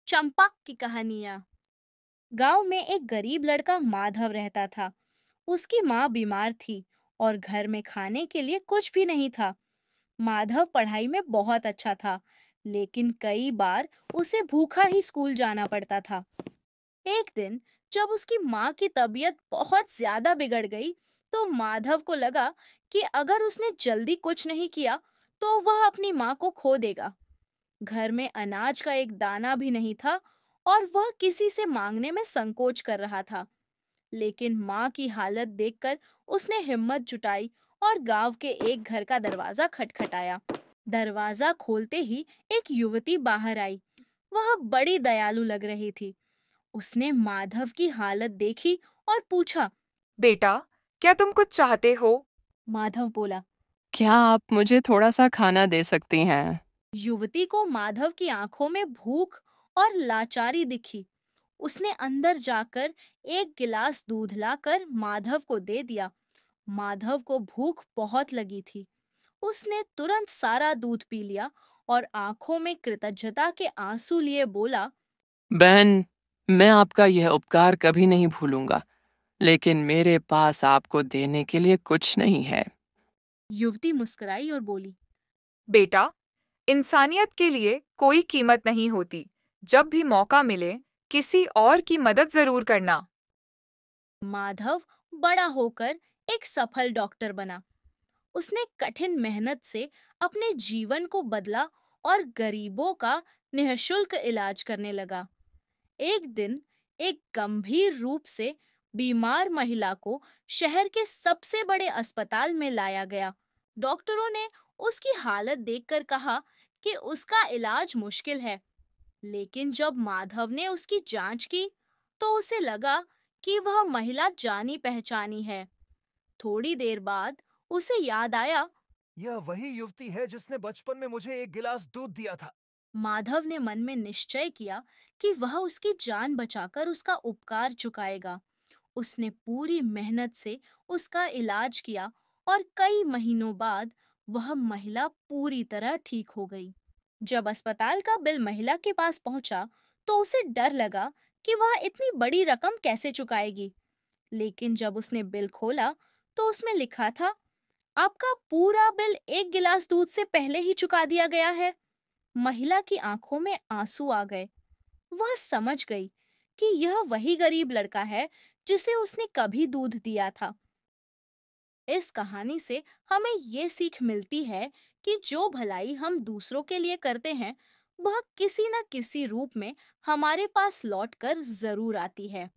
चंपा की कहानियां। गांव में एक गरीब लड़का माधव रहता था। उसकी माँ बीमार थी और घर में खाने के लिए कुछ भी नहीं था। माधव पढ़ाई में बहुत अच्छा था, लेकिन कई बार उसे भूखा ही स्कूल जाना पड़ता था। एक दिन जब उसकी माँ की तबीयत बहुत ज्यादा बिगड़ गई, तो माधव को लगा कि अगर उसने जल्दी कुछ नहीं किया, तो वह अपनी माँ को खो देगा। घर में अनाज का एक दाना भी नहीं था और वह किसी से मांगने में संकोच कर रहा था। लेकिन माँ की हालत देखकर उसने हिम्मत जुटाई और गांव के एक घर का दरवाजा खटखटाया। दरवाजा खोलते ही एक युवती बाहर आई। वह बड़ी दयालु लग रही थी। उसने माधव की हालत देखी और पूछा। बेटा, क्या तुम कुछ चाहते हो? माधव बोला। क्या आप मुझे थोड़ा सा खाना दे सकती हैं? युवती को माधव की आंखों में भूख और लाचारी दिखी। उसने अंदर जाकर एक गिलास दूध लाकर माधव को दे दिया। माधव को भूख बहुत लगी थी। उसने तुरंत सारा दूध पी लिया और आंखों में कृतज्ञता के आंसू लिए बोला। बहन, मैं आपका यह उपकार कभी नहीं भूलूंगा, लेकिन मेरे पास आपको देने के लिए कुछ नहीं है। युवती मुस्कुराई और बोली। बेटा, इंसानियत के लिए कोई कीमत नहीं होती। जब भी मौका मिले, किसी और की मदद जरूर करना। माधव बड़ा होकर एक सफल डॉक्टर बना। उसने कठिन मेहनत से अपने जीवन को बदला और गरीबों का निःशुल्क इलाज करने लगा। एक दिन एक गंभीर रूप से बीमार महिला को शहर के सबसे बड़े अस्पताल में लाया गया। डॉक्टरों ने उसकी हालत देखकर कहा कि उसका इलाज मुश्किल है। लेकिन जब माधव ने उसकी जांच की, तो उसे लगा कि वह महिला जानी पहचानी है। थोड़ी देर बाद उसे याद आया। यह वही युवती है जिसने बचपन में मुझे एक गिलास दूध दिया था। माधव ने मन में निश्चय किया कि वह उसकी जान बचाकर उसका उपकार चुकाएगा। उसने पूरी मेहनत से उसका इलाज किया और कई महीनों बाद वह महिला पूरी तरह ठीक हो गई। जब अस्पताल का बिल महिला के पास पहुंचा, तो उसे डर लगा कि वह इतनी बड़ी रकम कैसे चुकाएगी। लेकिन जब उसने बिल खोला, तो उसमें लिखा था, आपका पूरा बिल एक गिलास दूध से पहले ही चुका दिया गया है। महिला की आंखों में आंसू आ गए। वह समझ गई कि यह वही गरीब लड़का है जिसे उसने कभी दूध दिया था। इस कहानी से हमें ये सीख मिलती है कि जो भलाई हम दूसरों के लिए करते हैं, वह किसी न किसी रूप में हमारे पास लौट कर जरूर आती है।